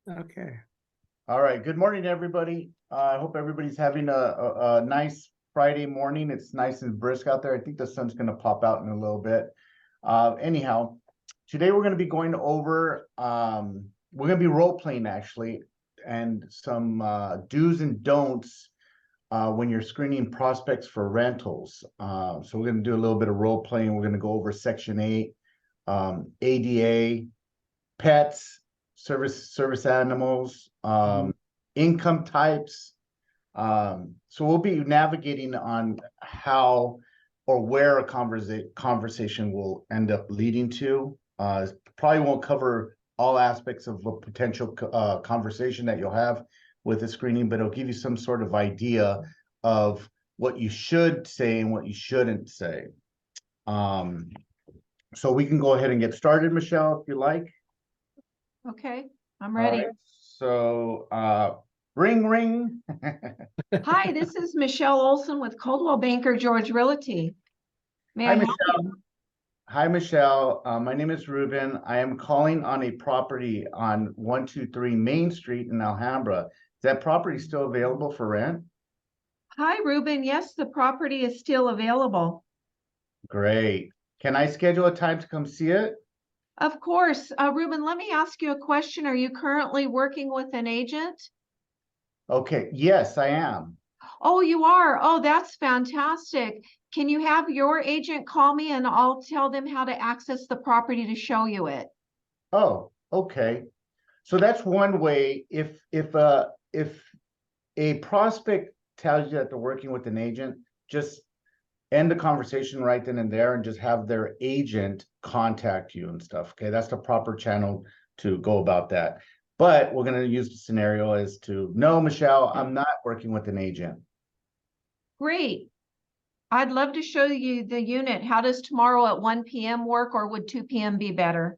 Okay. All right. Good morning, everybody. I hope everybody's having a nice Friday morning. It's nice and brisk out there. I think the sun's going to pop out in a little bit. Anyhow, today we're going to be going over, we're going to be role playing actually, and some do's and don'ts when you're screening prospects for rentals. So we're going to do a little bit of role playing. We're going to go over Section 8, ADA, pets, service animals, income types. So we'll be navigating on how or where a conversation will end up leading to. Probably won't cover all aspects of a potential conversation that you'll have with the screening, but it'll give you some sort of idea of what you should say and what you shouldn't say. So we can go ahead and get started, Michelle, if you like. Okay, I'm All ready. right. So, ring, ring. Hi, this is Michelle Olson with Coldwell Banker George Realty. May Hi, I help you? Michelle. Hi, Michelle. My name is Ruben. I am calling on a property on 123 Main Street in Alhambra. Is that property still available for rent? Hi, Ruben. Yes, the property is still available. Great. Can I schedule a time to come see it? Of course. Ruben, let me ask you a question. Are you currently working with an agent? Okay. Yes, I am. Oh, you are. Oh, that's fantastic. Can you have your agent call me and I'll tell them how to access the property to show you it? Oh, okay. So that's one way. If a prospect tells you that they're working with an agent, just end the conversation right then and there and just have their agent contact you and stuff. Okay, that's the proper channel to go about that. But we're going to use the scenario as to, no, Michelle, I'm not working with an agent. Great. I'd love to show you the unit. How does tomorrow at 1 p.m. work, or would 2 p.m. be better?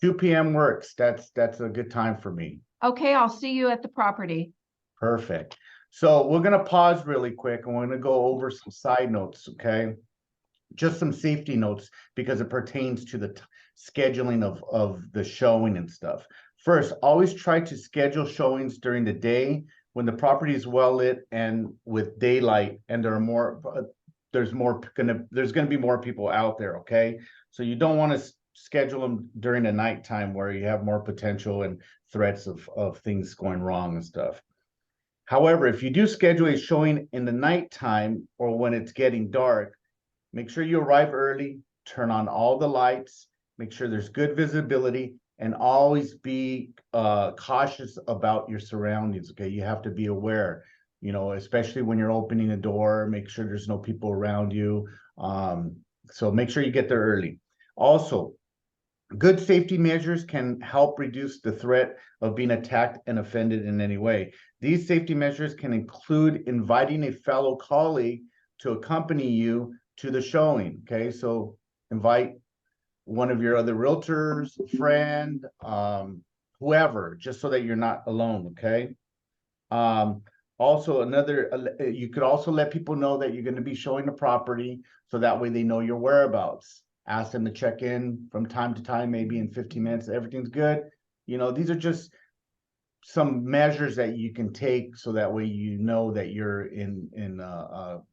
2 p.m. works. That's a good time for me. Okay, I'll see you at the property. Perfect. So we're going to pause really quick and we're going to go over some side notes, okay? Just some safety notes because it pertains to the scheduling of the showing and stuff. First, always try to schedule showings during the day when the property is well lit and with daylight, and there's gonna be more people out there. Okay, so you don't want to schedule them during the nighttime where you have more potential and threats of things going wrong and stuff. However, if you do schedule a showing in the nighttime or when it's getting dark, make sure you arrive early, turn on all the lights, make sure there's good visibility, and always be cautious about your surroundings. Okay, you have to be aware, especially when you're opening a door, make sure there's no people around you. So make sure you get there early. Also, good safety measures can help reduce the threat of being attacked and offended in any way. These safety measures can include inviting a fellow colleague to accompany you to the showing. Okay, so invite one of your other realtors, friend, whoever, just so that you're not alone. Okay. Also, you could also let people know that you're going to be showing the property, so that way they know your whereabouts. Ask them to check in from time to time, maybe in 15 minutes. Everything's good. These are just some measures that you can take, so that way you know that you're in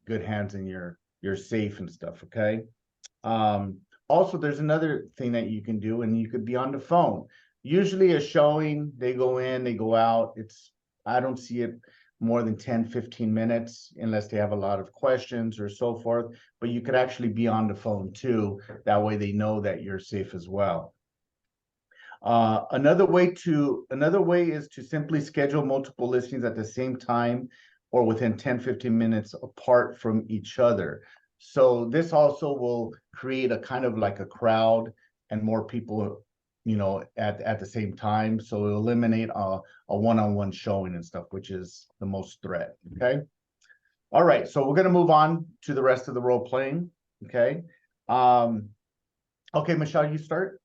good hands and you're safe and stuff. Okay. Also, there's another thing that you can do, and you could be on the phone. Usually a showing, they go in, they go out. I don't see it more than 10-15 minutes unless they have a lot of questions or so forth, but you could actually be on the phone too. That way they know that you're safe as well. Another way is to simply schedule multiple listings at the same time or within 10-15 minutes apart from each other. So this also will create a kind of like a crowd and more people, at the same time. So it'll eliminate a one-on-one showing and stuff, which is the most threat. Okay. All right. So we're going to move on to the rest of the role playing. Okay. Okay, Michelle, you start.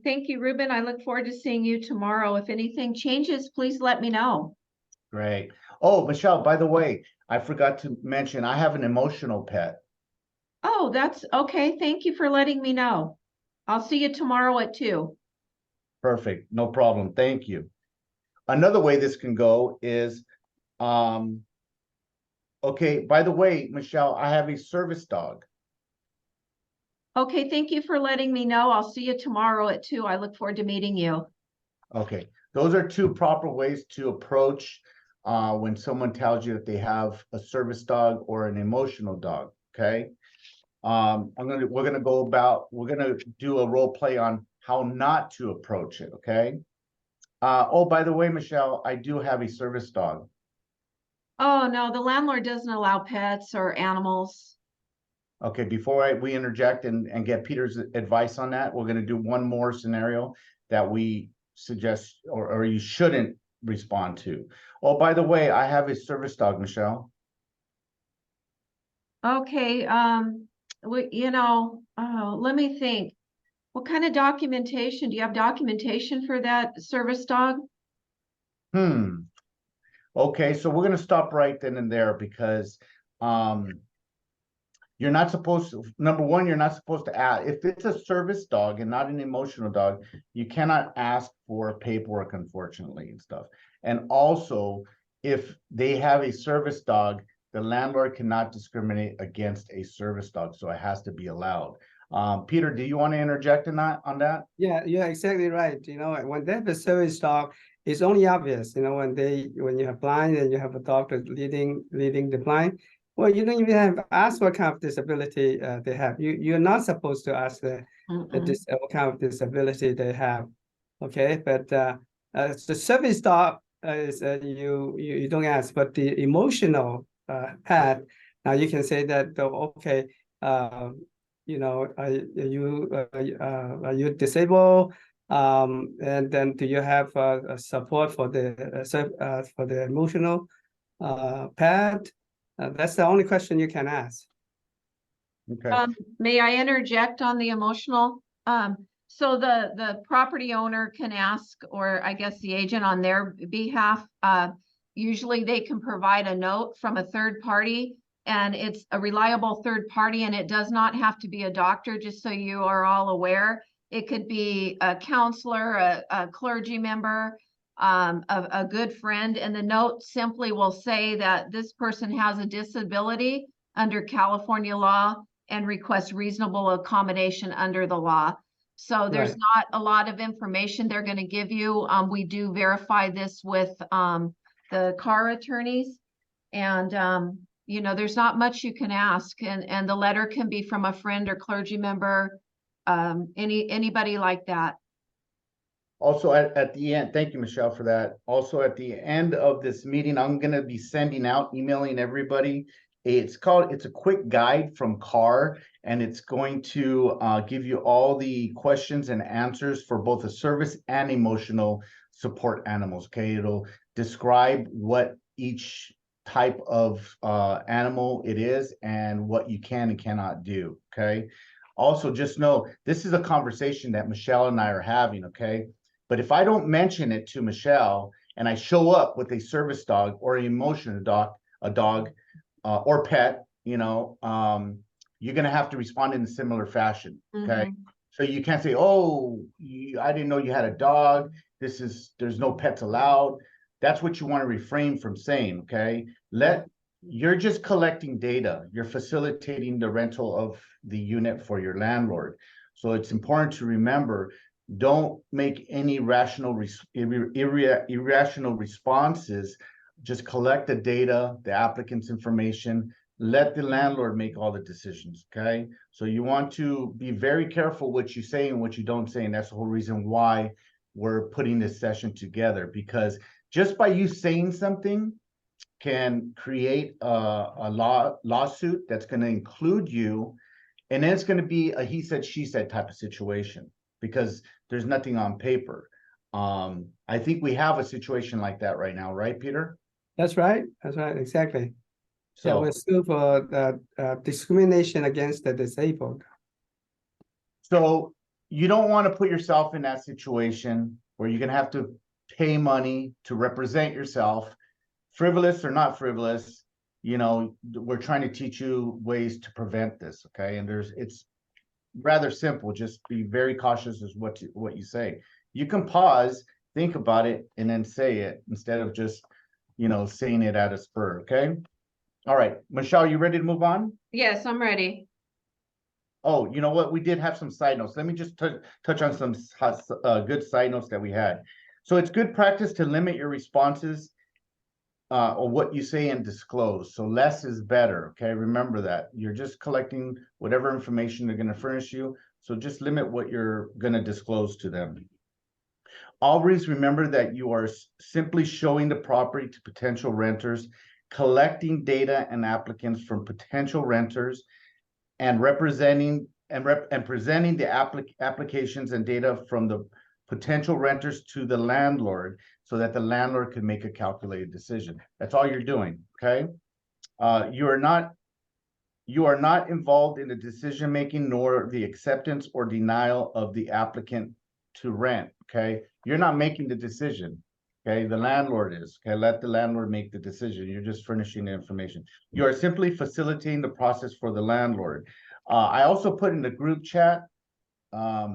Thank you, Ruben. I look forward to seeing you tomorrow. If anything changes, please let me know. Great. Oh, Michelle, by the way, I forgot to mention, I have an emotional pet. Oh, that's okay. Thank you for letting me know. I'll see you tomorrow at 2. Perfect, no problem, thank you. Another way this can go is, okay, by the way, Michelle, I have a service dog. Okay, thank you for letting me know. I'll see you tomorrow at 2. I look forward to meeting you. Okay, those are two proper ways to approach when someone tells you that they have a service dog or an emotional dog, okay? We're gonna do a role play on how not to approach it, okay? Oh, by the way, Michelle, I do have a service dog. Oh, no, the landlord doesn't allow pets or animals. Okay, before we interject and get Peter's advice on that, we're gonna do one more scenario that we suggest or you shouldn't respond to. Oh, by the way, I have a service dog, Michelle. Okay, let me think. What kind of documentation? Do you have documentation for that service dog? Okay, so we're gonna stop right then and there because you're not supposed to, number one, you're not supposed to ask. If it's a service dog and not an emotional dog, you cannot ask for paperwork, unfortunately, and stuff. And also, if they have a service dog, the landlord cannot discriminate against a service dog, so it has to be allowed. Peter, do you want to interject in that on that? Yeah, you're exactly right. You know, when they have a service dog, it's only obvious, you know, when you have blind and you have a doctor leading the blind. Well, you don't even have to ask what kind of disability they have. You're not supposed to ask what kind of disability they have. Okay, but the service dog is you don't ask, but the emotional pet, now you can say that okay, you know, are you disabled? And then do you have support for the emotional pet? That's the only question you can ask. Okay. May I interject on the emotional? So the property owner can ask, or I guess the agent on their behalf, usually they can provide a note from a third party, and it's a reliable third party, and it does not have to be a doctor, just so you are all aware. It could be a counselor, a clergy member, a good friend, and the note simply will say that this person has a disability under California law and request reasonable accommodation under the law. So there's Right. not a lot of information they're going to give you. We do verify this with the car attorneys, and you know, there's not much you can ask, and the letter can be from a friend or clergy member, anybody like that. Also at the end, thank you, Michelle, for that. Also at the end of this meeting, I'm gonna be sending out, emailing everybody. It's a quick guide from CAR, and it's going to give you all the questions and answers for both the service and emotional support animals, okay? It'll describe what each type of animal it is and what you can and cannot do, okay? Also, just know, this is a conversation that Michelle and I are having, okay? But if I don't mention it to Michelle and I show up with a service dog or an emotional dog, or pet, you know, you're gonna have to respond in a similar fashion. Okay, so you can't say, "Oh, I didn't know you had a dog. There's no pets allowed." That's what you want to refrain from saying. Okay, you're just collecting data. You're facilitating the rental of the unit for your landlord. So it's important to remember, don't make any irrational responses. Just collect the data, the applicant's information, let the landlord make all the decisions, okay? So you want to be very careful what you say and what you don't say, and that's the whole reason why we're putting this session together, because just by you saying something can create a lawsuit that's going to include you, and then it's going to be a he said, she said type of situation, because there's nothing on paper. I think we have a situation like that right now, right, Peter? That's right. That's right. Exactly. Yeah, So, we're still for discrimination against the disabled. so you don't want to put yourself in that situation where you're going to have to pay money to represent yourself, frivolous or not frivolous. You know, we're trying to teach you ways to prevent this, okay? And it's rather simple. Just be very cautious as what you say. You can pause, think about it, and then say it instead of just, saying it at a spur, okay? All right, Michelle, you ready to move on? Yes, I'm ready. Oh, you know what? We did have some side notes. Let me just touch on some good side notes that we had. So it's good practice to limit your responses or what you say and disclose. So less is better. Okay, remember that. You're just collecting whatever information they're going to furnish you. So just limit what you're going to disclose to them. Always remember that you are simply showing the property to potential renters, collecting data and applicants from potential renters, and presenting the applications and data from the potential renters to the landlord so that the landlord can make a calculated decision. That's all you're doing, okay? You are not involved in the decision making nor the acceptance or denial of the applicant to rent, okay? You're not making the decision, okay? The landlord is, okay? Let the landlord make the decision. You're just furnishing the information. You are simply facilitating the process for the landlord. I also put in the group chat a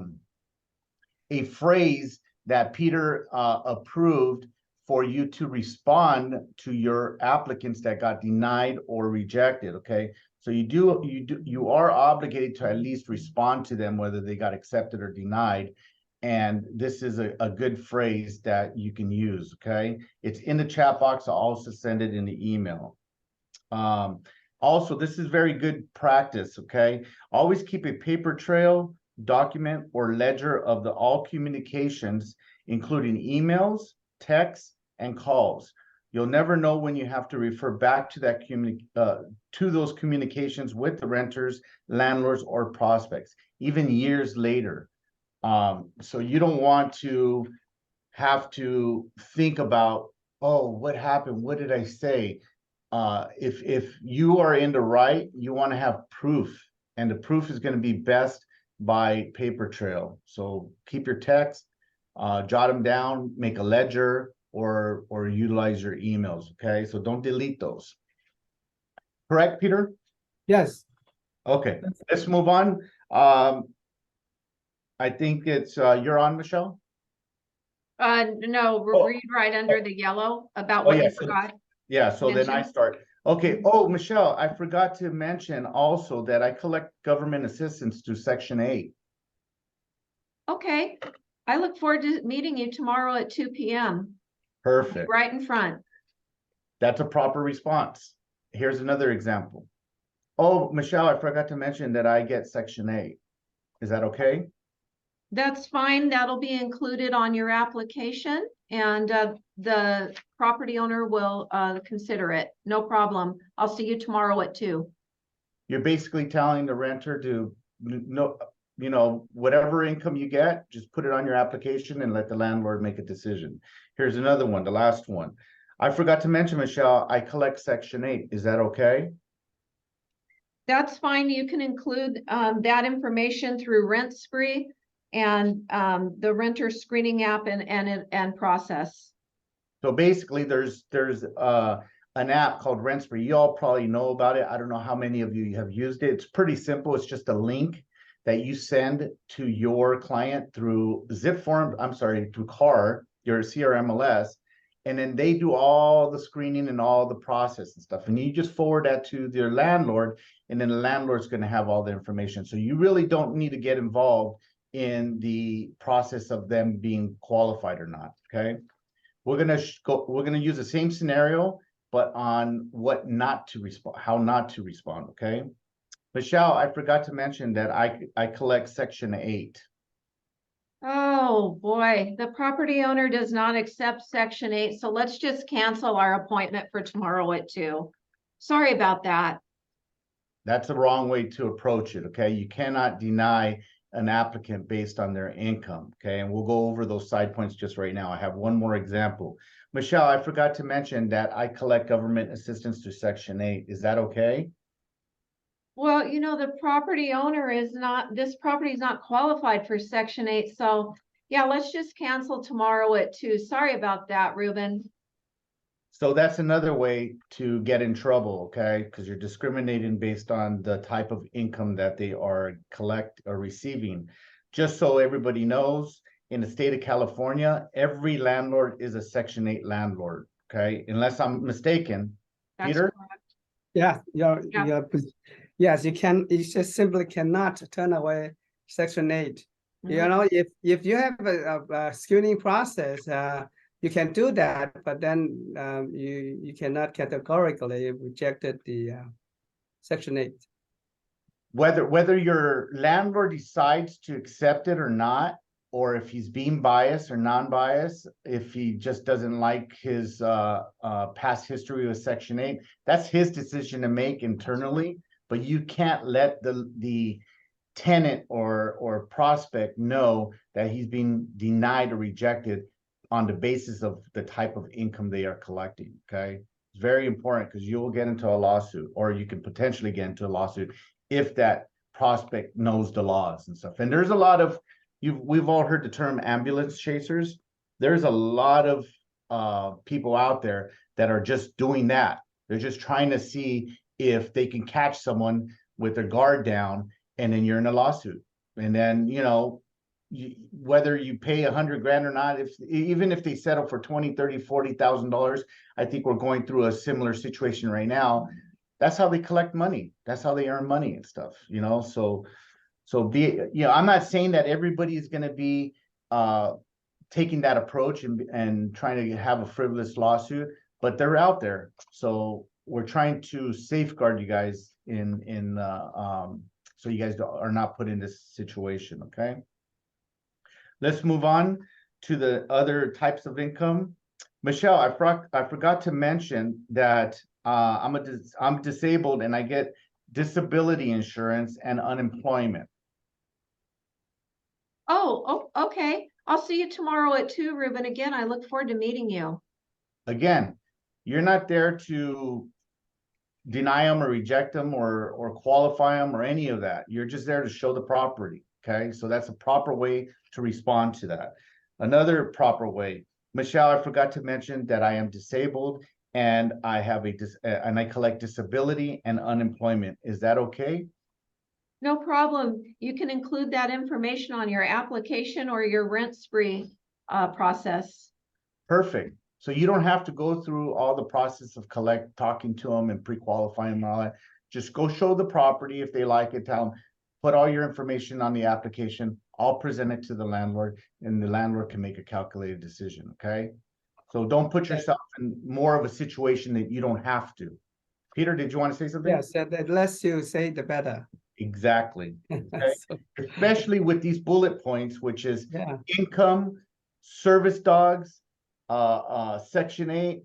phrase that Peter approved for you to respond to your applicants that got denied or rejected, okay? So you are obligated to at least respond to them whether they got accepted or denied. And this is a good phrase that you can use, okay? It's in the chat box. I'll also send it in the email. Also, this is very good practice, okay? Always keep a paper trail, document, or ledger of all communications, including emails, texts, and calls. You'll never know when you have to refer back to that to those communications with the renters, landlords, or prospects, even years later. So you don't want to have to think about, oh, what happened? What did I say? If you are in the right, you want to have proof, and the proof is going to be best by paper trail. So keep your text, jot them down, make a ledger, or utilize your emails. Okay, so don't delete those. Correct, Peter? Yes. Okay, let's move on. I think it's you're on, Michelle. No, Oh. read right under the yellow about Oh, what yeah, you so- forgot. Yeah, so then I mention? start. Okay. Oh, Michelle, I forgot to mention also that I collect government assistance through Section 8. Okay, I look forward to meeting you tomorrow at 2 p.m. Perfect. Right in front. That's a proper response. Here's another example. Oh, Michelle, I forgot to mention that I get Section 8. Is that okay? That's fine. That'll be included on your application, and the property owner will consider it. No problem. I'll see you tomorrow at 2. You're basically telling the renter to, whatever income you get, just put it on your application and let the landlord make a decision. Here's another one, the last one. I forgot to mention, Michelle, I collect Section 8. Is that okay? That's fine. You can include that information through Rent Spree and the renter screening app and process. So basically, there's an app called Rent Spree. You all probably know about it. I don't know how many of you have used it. It's pretty simple. It's just a link that you send to your client through through CAR, your CRMLS, and then they do all the screening and all the process and stuff. And you just forward that to their landlord, and then the landlord's going to have all the information. So you really don't need to get involved in the process of them being qualified or not, okay? We're gonna use the same scenario, but on what not to respond, how not to respond, okay? Michelle, I forgot to mention that I collect Section 8. Oh, boy, the property owner does not accept Section 8, so let's just cancel our appointment for tomorrow at 2. Sorry about that. That's the wrong way to approach it, okay? You cannot deny an applicant based on their income, okay? And we'll go over those side points just right now. I have one more example. Michelle, I forgot to mention that I collect government assistance through Section 8. Is that okay? Well, the property owner this property is not qualified for Section 8, so yeah, let's just cancel tomorrow at 2. Sorry about that, Ruben. So that's another way to get in trouble, okay? Because you're discriminating based on the type of income that they are receiving. Just so everybody knows, in the state of California, every landlord is a Section 8 landlord, okay? Unless I'm mistaken. That's Peter? correct. Yeah, Yeah. yes, you just simply cannot turn away Section 8. You Mhm. know, if you have a screening process, you can do that, but then you cannot categorically rejected the Section 8. Whether your landlord decides to accept it or not, or if he's being biased or non-biased, if he just doesn't like his past history with Section 8, that's his decision to make internally. But you can't let the tenant or prospect know that he's being denied or rejected on the basis of the type of income they are collecting. Okay, it's very important because you will get into a lawsuit, or you can potentially get into a lawsuit if that prospect knows the laws and stuff. And there's a lot of we've all heard the term ambulance chasers. There's a lot of people out there that are just doing that. They're just trying to see if they can catch someone with their guard down, and then you're in a lawsuit. And then, you know, whether you pay 100 grand or not, even if they settle for 20, 30, $40,000, I think we're going through a similar situation right now. That's how they collect money. That's how they earn money and stuff, you know? So I'm not saying that everybody is going to be taking that approach and trying to have a frivolous lawsuit, but they're out there. So we're trying to safeguard you guys so you guys are not put in this situation. Okay. Let's move on to the other types of income. Michelle, I forgot to mention that I'm disabled and I get disability insurance and unemployment. Oh, okay. I'll see you tomorrow at 2, Ruben. Again, I look forward to meeting you. Again, you're not there to deny them or reject them or qualify them or any of that. You're just there to show the property. Okay, so that's a proper way to respond to that. Another proper way, Michelle, I forgot to mention that I am disabled and I have and I collect disability and unemployment. Is that okay? No problem. You can include that information on your application or your rent spree process. Perfect. So you don't have to go through all the process of talking to them and pre-qualifying them and all that. Just go show the property. If they like it, tell them, put all your information on the application. I'll present it to the landlord and the landlord can make a calculated decision. Okay. So don't put yourself in more of a situation that you don't have to. Peter, did you want to say something? Yes, the less you say, the better. Exactly. Okay. So, Especially with these bullet points, which is yeah. income, service dogs, Section 8,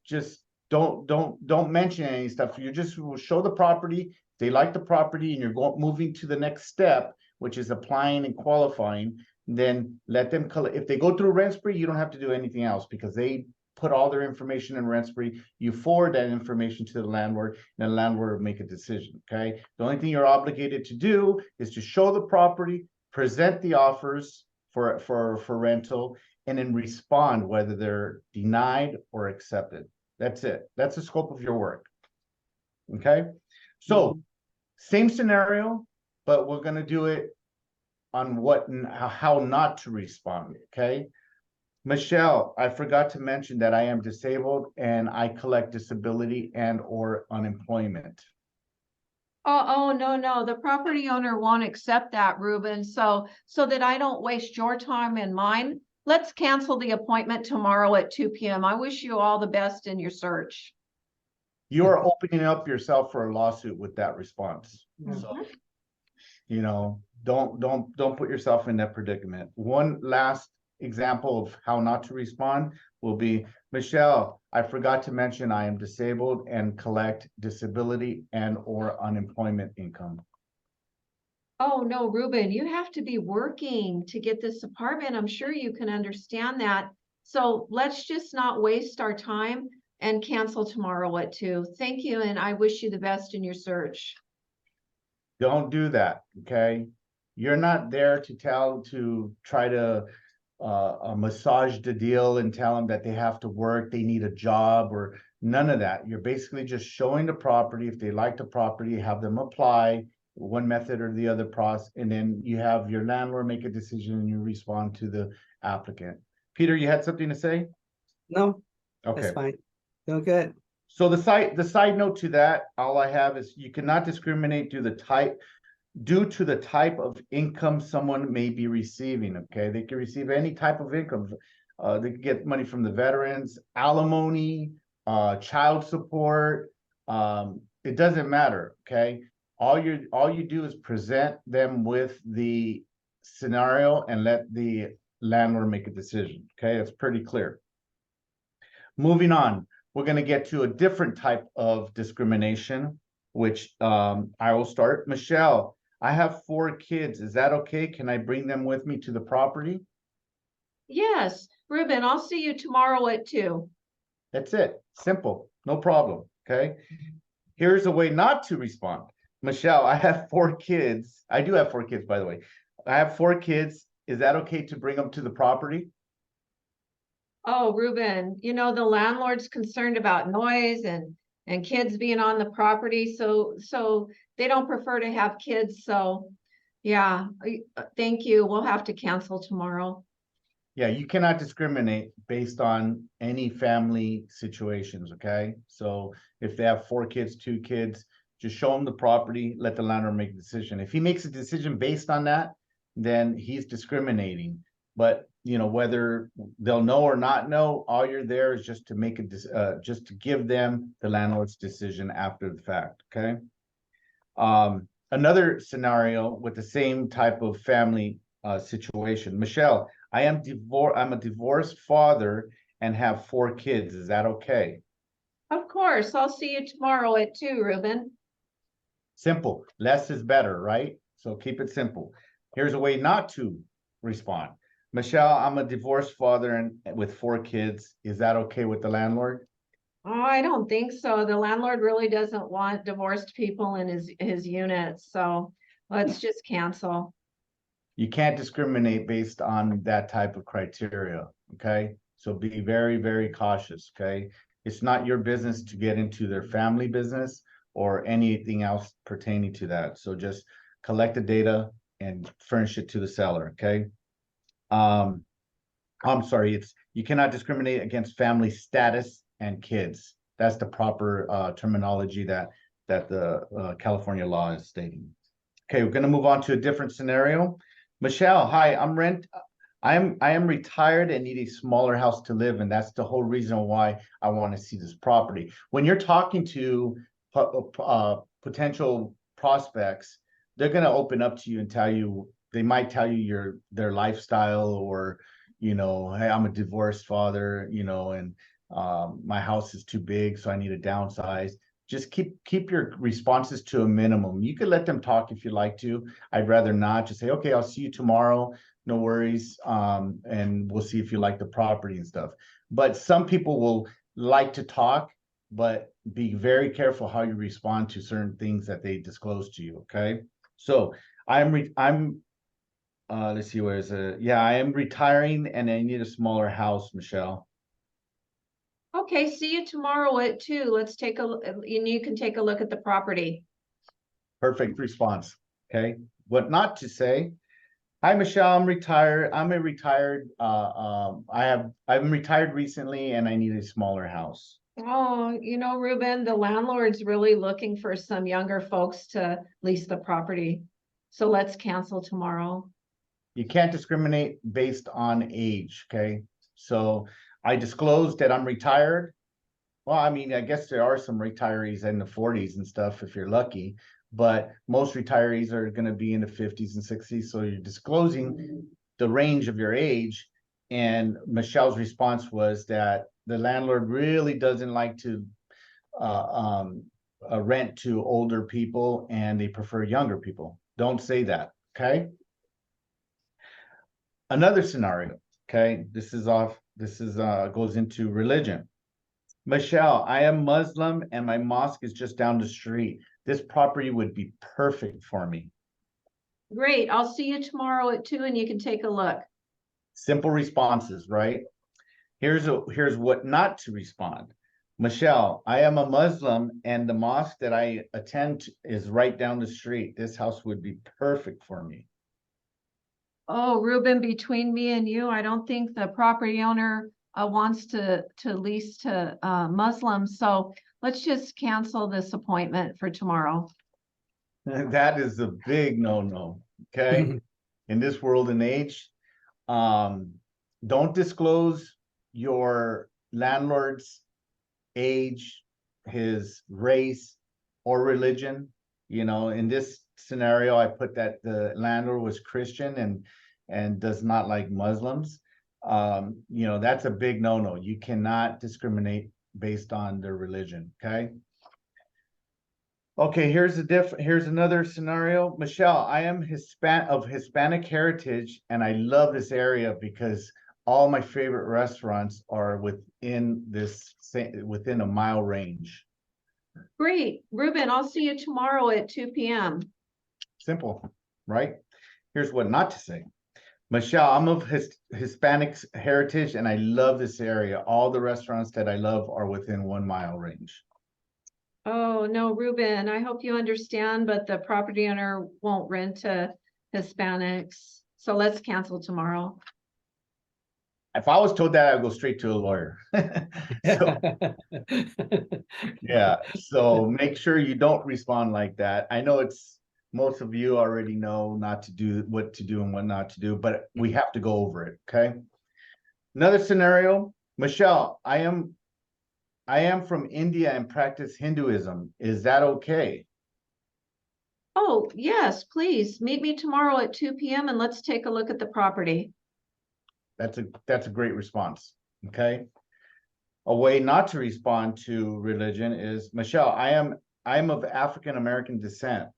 just don't mention any stuff. You just will show the property. They like the property and you're moving to the next step, which is applying and qualifying. Then let them if they go through rent spree, you don't have to do anything else because they put all their information in rent spree. You forward that information to the landlord and the landlord will make a decision. Okay. The only thing you're obligated to do is to show the property, present the offers for rental, and then respond whether they're denied or accepted. That's it. That's the scope of your work. Okay. So same scenario, but we're going to do it on how not to respond. Okay. Michelle, I forgot to mention that I am disabled and I collect disability and or unemployment. Oh, no. The property owner won't accept that, Ruben. So that I don't waste your time and mine, let's cancel the appointment tomorrow at 2 p.m. I wish you all the best in your search. You are opening up yourself for a lawsuit with that response. Mhm. So, you know, don't put yourself in that predicament. One last example of how not to respond will be, Michelle, I forgot to mention I am disabled and collect disability and or unemployment income. Oh, no, Ruben, you have to be working to get this apartment. I'm sure you can understand that. So let's just not waste our time and cancel tomorrow at 2. Thank you, and I wish you the best in your search. Don't do that. Okay. You're not there to try to massage the deal and tell them that they have to work, they need a job, or none of that. You're basically just showing the property. If they like the property, have them apply one method or the other process, and then you have your landlord make a decision and you respond to the applicant. Peter, you had something to say? No, Okay. that's fine. Feel good. So the side note to that, all I have is you cannot discriminate due to the type of income someone may be receiving, okay? They can receive any type of income. They can get money from the veterans, alimony, child support. It doesn't matter, okay? All you do is present them with the scenario and let the landlord make a decision, okay? It's pretty clear. Moving on, we're gonna get to a different type of discrimination, which I will start. Michelle, I have 4 kids. Is that okay? Can I bring them with me to the property? Yes, Ruben, I'll see you tomorrow at 2. That's it. Simple. No problem. Okay. Here's a way not to respond. Michelle, I have 4 kids. I do have 4 kids, by the way. I have 4 kids. Is that okay to bring them to the property? Oh, Ruben, you know, the landlord's concerned about noise and kids being on the property, so they don't prefer to have kids, so yeah, thank you. We'll have to cancel tomorrow. Yeah, you cannot discriminate based on any family situations, okay? So if they have 4 kids, 2 kids, just show them the property, let the landlord make a decision. If he makes a decision based on that, then he's discriminating. But, you know, whether they'll know or not know, all you're there is just to make just to give them the landlord's decision after the fact, okay? Another scenario with the same type of family situation. Michelle, I'm a divorced father and have 4 kids. Is that okay? Of course, I'll see you tomorrow at 2, Ruben. Simple. Less is better, right? So keep it simple. Here's a way not to respond. Michelle, I'm a divorced father and with 4 kids. Is that okay with the landlord? Oh, I don't think so. The landlord really doesn't want divorced people in his unit, so let's just cancel. You can't discriminate based on that type of criteria, okay? So be very, very cautious, okay? It's not your business to get into their family business or anything else pertaining to that. So just collect the data and furnish it to the seller, okay? I'm sorry, you cannot discriminate against family status and kids. That's the proper terminology that the California law is stating. Okay, we're gonna move on to a different scenario. Michelle, hi, I am retired and need a smaller house to live in. That's the whole reason why I want to see this property. When you're talking to potential prospects, they're going to open up to you and tell you, they might tell you their lifestyle, or, you know, hey, I'm a divorced father, you know, and my house is too big, so I need to downsize. Just keep your responses to a minimum. You could let them talk if you like to. I'd rather not. Just say, okay, I'll see you tomorrow. No worries. And we'll see if you like the property and stuff. But some people will like to talk, but be very careful how you respond to certain things that they disclose to you. Okay. So let's see, where is it? Yeah, I am retiring and I need a smaller house, Michelle. Okay, see you tomorrow at 2. Let's take a look, and you can take a look at the property. Perfect response. Okay. What not to say. Hi, Michelle, I'm retired. I'm retired recently and I need a smaller house. Oh, you know, Ruben, the landlord's really looking for some younger folks to lease the property. So let's cancel tomorrow. You can't discriminate based on age, okay? So I disclosed that I'm retired. Well, I mean, I guess there are some retirees in the 40s and stuff if you're lucky, but most retirees are going to be in the 50s and 60s. So you're disclosing the range of your age. And Michelle's response was that the landlord really doesn't like to rent to older people and they prefer younger people. Don't say that, okay? Another scenario, okay? This goes into religion. Michelle, I am Muslim and my mosque is just down the street. This property would be perfect for me. Great. I'll see you tomorrow at 2 and you can take a look. Simple responses, right? Here's what not to respond. Michelle, I am a Muslim and the mosque that I attend is right down the street. This house would be perfect for me. Oh, Ruben, between me and you, I don't think the property owner wants to lease to Muslims. So let's just cancel this appointment for tomorrow. That is a big no-no, okay? In this world and age, don't disclose your landlord's age, his race, or religion. You know, in this scenario, I put that the landlord was Christian and does not like Muslims. You know, that's a big no-no. You cannot discriminate based on their religion, okay? Okay, here's another scenario. Michelle, I am of Hispanic heritage, and I love this area because all my favorite restaurants are within a mile range. Great. Ruben, I'll see you tomorrow at 2 p.m. Simple, right? Here's what not to say. Michelle, I'm of Hispanic heritage, and I love this area. All the restaurants that I love are within 1 mile range. Oh, no, Ruben, I hope you understand, but the property owner won't rent to Hispanics. So let's cancel tomorrow. If I was told that, I'd go straight to a lawyer. So, yeah, so make sure you don't respond like that. I know most of you already know what to do and what not to do, but we have to go over it, okay? Another scenario, Michelle, I am from India and practice Hinduism. Is that okay? Oh, yes, please meet me tomorrow at 2 p.m. and let's take a look at the property. That's a great response, okay? A way not to respond to religion is, Michelle, I am of African American descent.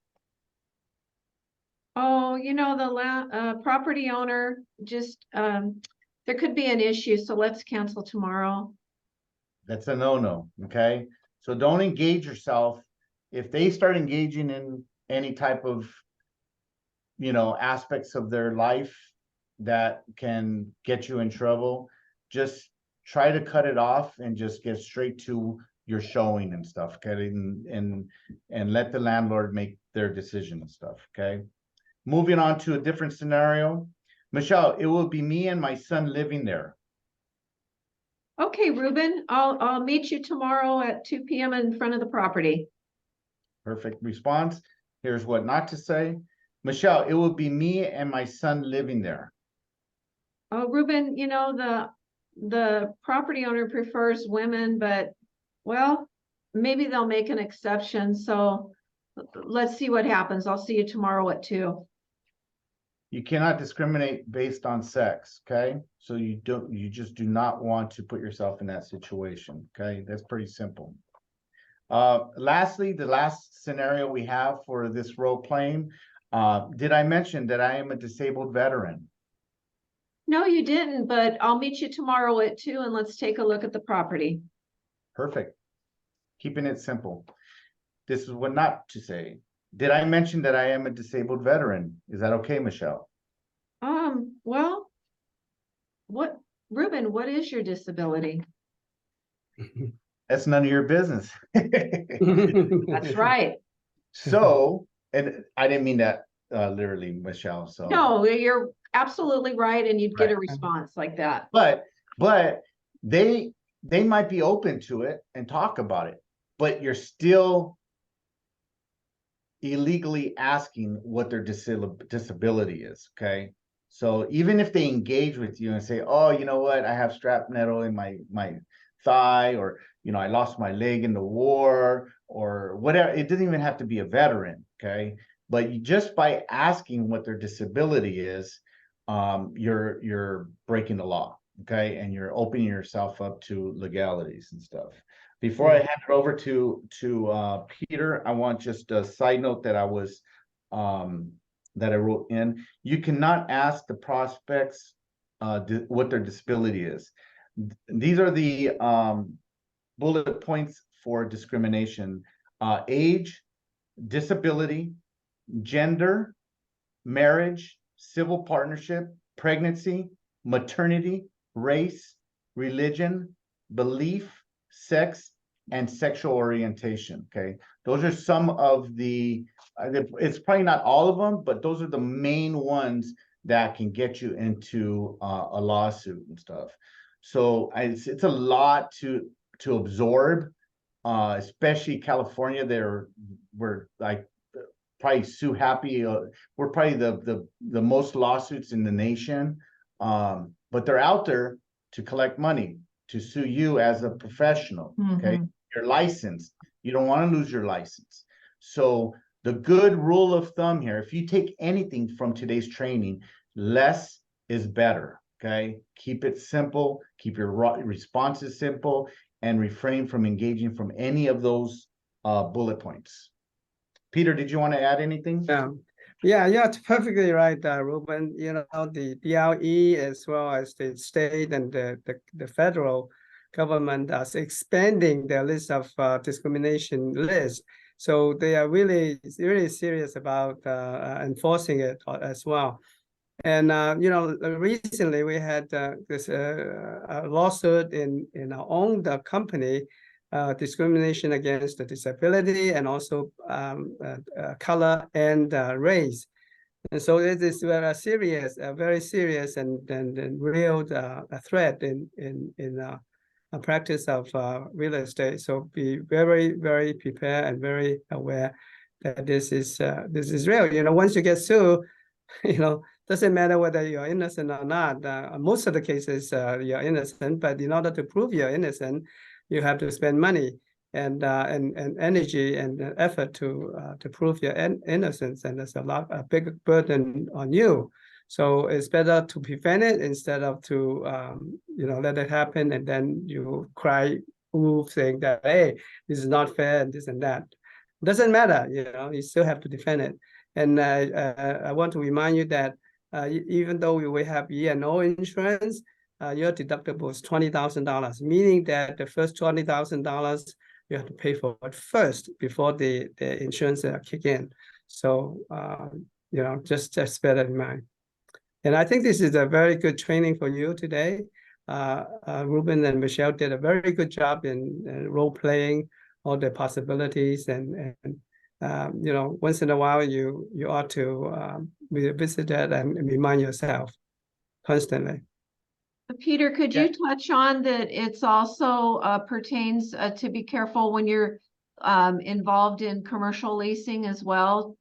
Oh, you know, the property owner just, there could be an issue, so let's cancel tomorrow. That's a no-no, okay? So don't engage yourself. If they start engaging in any type of, you know, aspects of their life that can get you in trouble, just try to cut it off and just get straight to your showing and stuff, okay? And let the landlord make their decision and stuff, okay? Moving on to a different scenario. Michelle, it will be me and my son living there. Okay, Ruben, I'll meet you tomorrow at 2 p.m. in front of the property. Perfect response. Here's what not to say. Michelle, it will be me and my son living there. Oh, Ruben, you know, the property owner prefers women, but well, maybe they'll make an exception. So let's see what happens. I'll see you tomorrow at 2. You cannot discriminate based on sex, okay? So you just do not want to put yourself in that situation, okay? That's pretty simple. Lastly, the last scenario we have for this role playing, did I mention that I am a disabled veteran? No, you didn't, but I'll meet you tomorrow at 2 and let's take a look at the property. Perfect. Keeping it simple. This is what not to say. Did I mention that I am a disabled veteran? Is that okay, Michelle? Well, Ruben, what is your disability? That's none of your business. That's right. So, and I didn't mean that literally, Michelle, so. No, you're absolutely right, and you'd get a Right. response like that. But they might be open to it and talk about it, but you're still illegally asking what their disability is, okay? So even if they engage with you and say, oh, you know what, I have shrapnel in my thigh, or, you know, I lost my leg in the war, or whatever, it doesn't even have to be a veteran, okay? But just by asking what their disability is, you're breaking the law, okay? And you're opening yourself up to legalities and stuff. Before I hand it over to Peter, I want just a side note that that I wrote in. You cannot ask the prospects what their disability is. These are the bullet points for discrimination: age, disability, gender, marriage, civil partnership, pregnancy, maternity, race, religion, belief, sex, and sexual orientation, okay? Those are some of the, it's probably not all of them, but those are the main ones that can get you into a lawsuit and stuff. So it's a lot to absorb, especially California. We're like probably sue happy. We're probably the most lawsuits in the nation, but they're out there to collect money, to sue you as a professional. Okay, your license. You don't want to lose your license. So the good rule of thumb here, if you take anything from today's training, less is better. Okay, keep it simple, keep your responses simple, and refrain from engaging from any of those bullet points. Peter, did you want to add anything? Yeah, it's perfectly right, Ruben. You know, the DLE as well as the state and the federal government are expanding their list of discrimination list. So they are really serious about enforcing it as well. And you know, recently we had this a lawsuit in our own company, discrimination against the disability and also color and race. And so it is very serious and real threat in a practice of real estate. So be very prepared and very aware that this is real. You know, once you get sued, you know, doesn't matter whether you're innocent or not. Most of the cases you're innocent, but in order to prove you're innocent, you have to spend money and energy and effort to prove your innocence, and there's a big burden on you. So it's better to prevent it instead of to you know, let it happen and then you cry wolf saying that, hey, this is not fair and this and that. Doesn't matter, you know, you still have to defend it. And I want to remind you that even though we have E&O insurance, your deductible is $20,000, meaning that the first $20,000 you have to pay for it first before the insurance kick in. So you know, just bear that in mind. And I think this is a very good training for you today. Ruben and Michelle did a very good job in role playing all the possibilities, and you know, once in a while you ought to visit that and remind yourself constantly. Peter, could you touch on that? It's also pertains to be careful when you're involved in commercial leasing as well.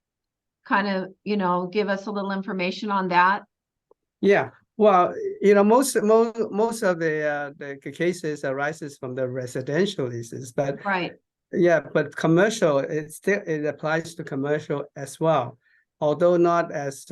Kind of, you know, give us a little information on that. Yeah, well, you know, most of the cases arises from the residential leases, but right. Yeah, but commercial, it applies to commercial as well, although not as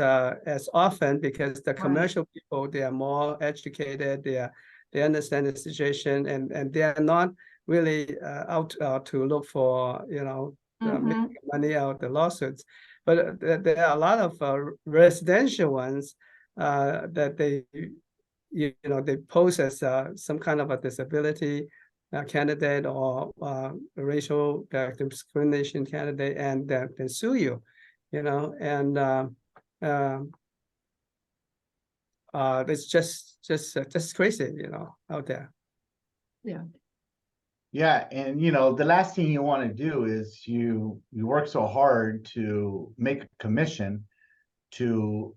often, because the commercial people, they are more educated, they understand the situation, and they are not really out to look for, you know, making money out of the lawsuits. But there are a lot of residential ones that they, you know, they pose as some kind of a disability candidate or racial discrimination candidate, and then sue you, you know, and it's just crazy, you know, out there. Yeah, and you know, the last thing you want to do is you work so hard to make a commission to,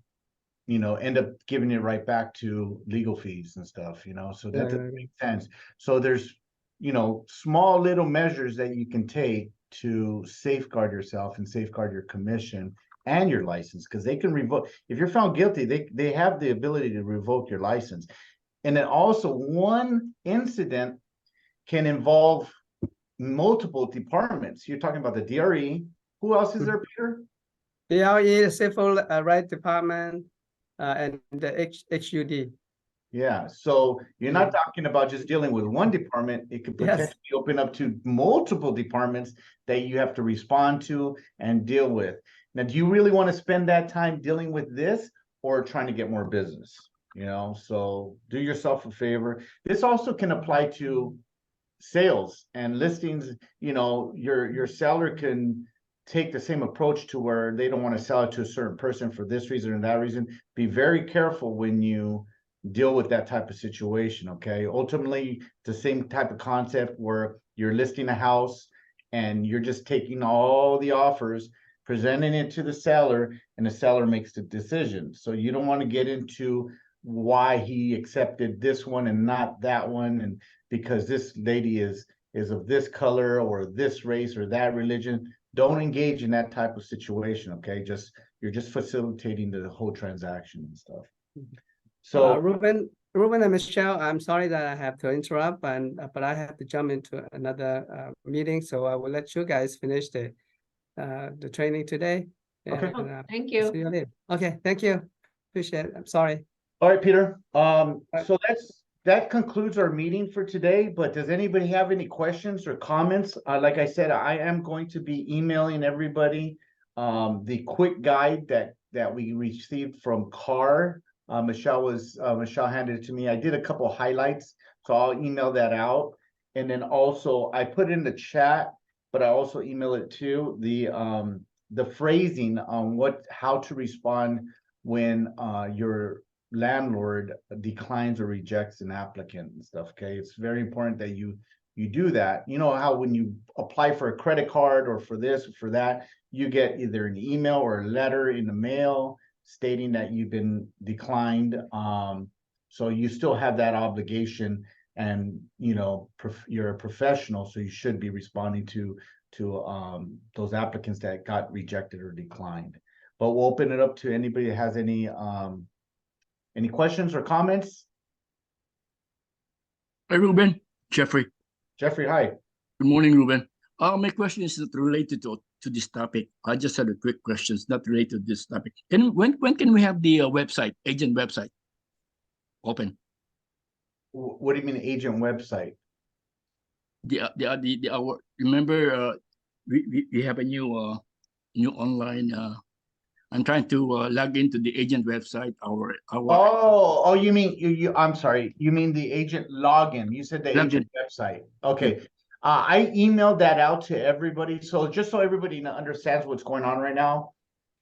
you know, end up giving it right back to legal fees and stuff, you know, so that doesn't make sense. So there's, you know, small little measures that you can take to safeguard yourself and safeguard your commission and your license, because they can revoke. If you're found guilty, they have the ability to revoke your license. And then also one incident can involve multiple departments. You're talking about the DRE. Who else is there, Peter? DRE, the Civil Rights Department, and the HUD. Yeah, so you're not talking about just dealing with one department. It could potentially open up to multiple departments that you have to respond to and deal with. Now, do you really want to spend that time dealing with this or trying to get more business? You know, so do yourself a favor. This also can apply to sales and listings. You know, your seller can take the same approach to where they don't want to sell it to a certain person for this reason or that reason. Be very careful when you deal with that type of situation, okay? Ultimately, it's the same type of concept where you're listing a house and you're just taking all the offers, presenting it to the seller, and the seller makes the decision. So you don't want to get into why he accepted this one and not that one, and because this lady is of this color or this race or that religion. Don't engage in that type of situation, okay? You're just facilitating the whole transaction and stuff. So Ruben and Michelle, I'm sorry that I have to interrupt, but I have to jump into another meeting, so I will let you guys finish the training today. Okay. Oh, And, thank see you. you later. Okay, thank you. Appreciate it. I'm sorry. all right, Peter. So that concludes our meeting for today, but does anybody have any questions or comments? Like I said, I am going to be emailing everybody the quick guide that we received from CAR. Michelle handed it to me. I did a couple highlights, so I'll email that out. And then also I put in the chat, but I also email it to the phrasing on how to respond when your landlord declines or rejects an applicant and stuff. Okay, it's very important that you do that. You know how when you apply for a credit card or for this or for that, you get either an email or a letter in the mail stating that you've been declined. So you still have that obligation, and you know you're a professional, so you should be responding to those applicants that got rejected or declined. But we'll open it up to anybody that has any questions or comments? Hi, Ruben. Jeffrey. Jeffrey, hi. Good morning, Ruben. My question is not related to this topic. I just had a quick question, not related to this topic. When can we have the website, agent website, open? What do you mean agent website? Remember, we have a new online. I'm trying to log into the agent website. Oh, you mean I'm sorry. You mean the agent login? You said the Login. agent website. Okay. I emailed that out to everybody. So just so everybody understands what's going on right now,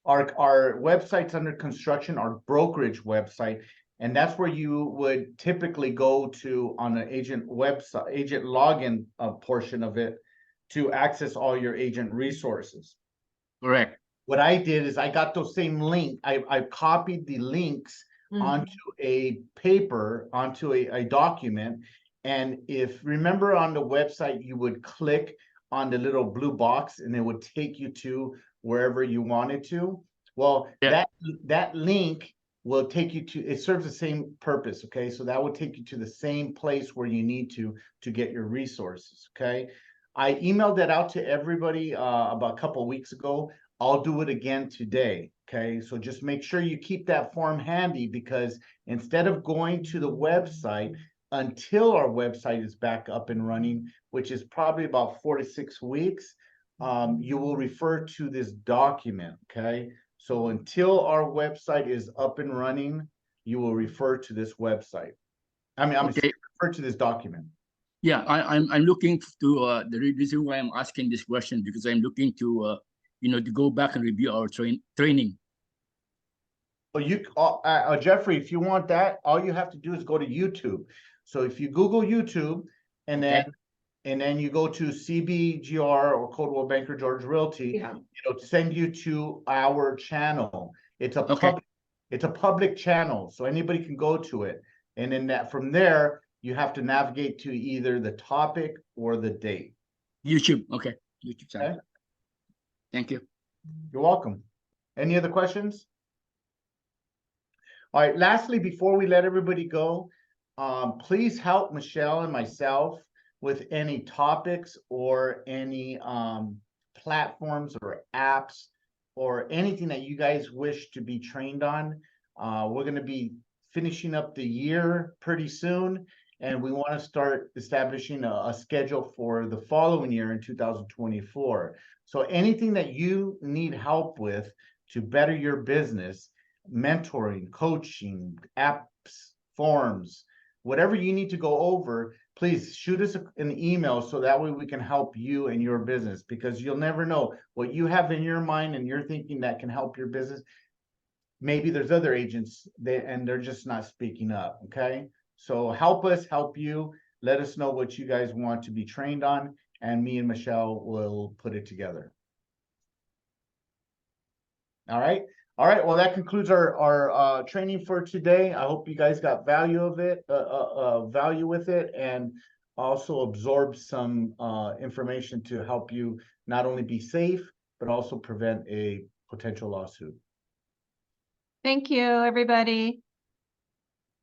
our website's under construction, our brokerage website, and that's where you would typically go to on the agent website, agent login portion of it to access all your agent resources. Correct. What I did is I got those same link. I copied the links onto a paper, onto a document. And if remember on the website, you would click on the little blue box and it would take you to wherever you wanted to. Well, Yeah. that link will take you to, it serves the same purpose. Okay. So that would take you to the same place where you need to get your resources. Okay. I emailed that out to everybody about a couple of weeks ago. I'll do it again today. Okay. So just make sure you keep that form handy, because instead of going to the website until our website is back up and running, which is probably about 4 to 6 weeks, you will refer to this document. Okay. So until our website is up and running, you will refer to this website. I'm Okay. refer to this document. Yeah, I'm looking to the reason why I'm asking this question, because I'm looking to to go back and review our training. Well, Jeffrey, if you want that, all you have to do is go to YouTube. So if you Google YouTube and then you go to CBGR or Coldwell Banker George Realty, it'll send you to our channel. It's a public channel, so anybody can go to it. And then from there, you have to navigate to either the topic or the date. YouTube, okay. YouTube channel. Okay. Thank you. You're welcome. Any other questions? All right, lastly, before we let everybody go, please help Michelle and myself with any topics or any platforms or apps or anything that you guys wish to be trained on. We're going to be finishing up the year pretty soon, and we want to start establishing a schedule for the following year in 2024. So anything that you need help with to better your business, mentoring, coaching, apps, forms, whatever you need to go over, please shoot us an email so that way we can help you and your business, because you'll never know what you have in your mind and you're thinking that can help your business. maybe there's other agents and they're just not speaking up, okay? So help us help you. Let us know what you guys want to be trained on, and me and Michelle will put it together. All right. All right. Well, that concludes our training for today. I hope you guys got value of it, value with it, and also absorb some information to help you not only be safe, but also prevent a potential lawsuit. Thank you, everybody.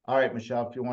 All right, Michelle, if you want to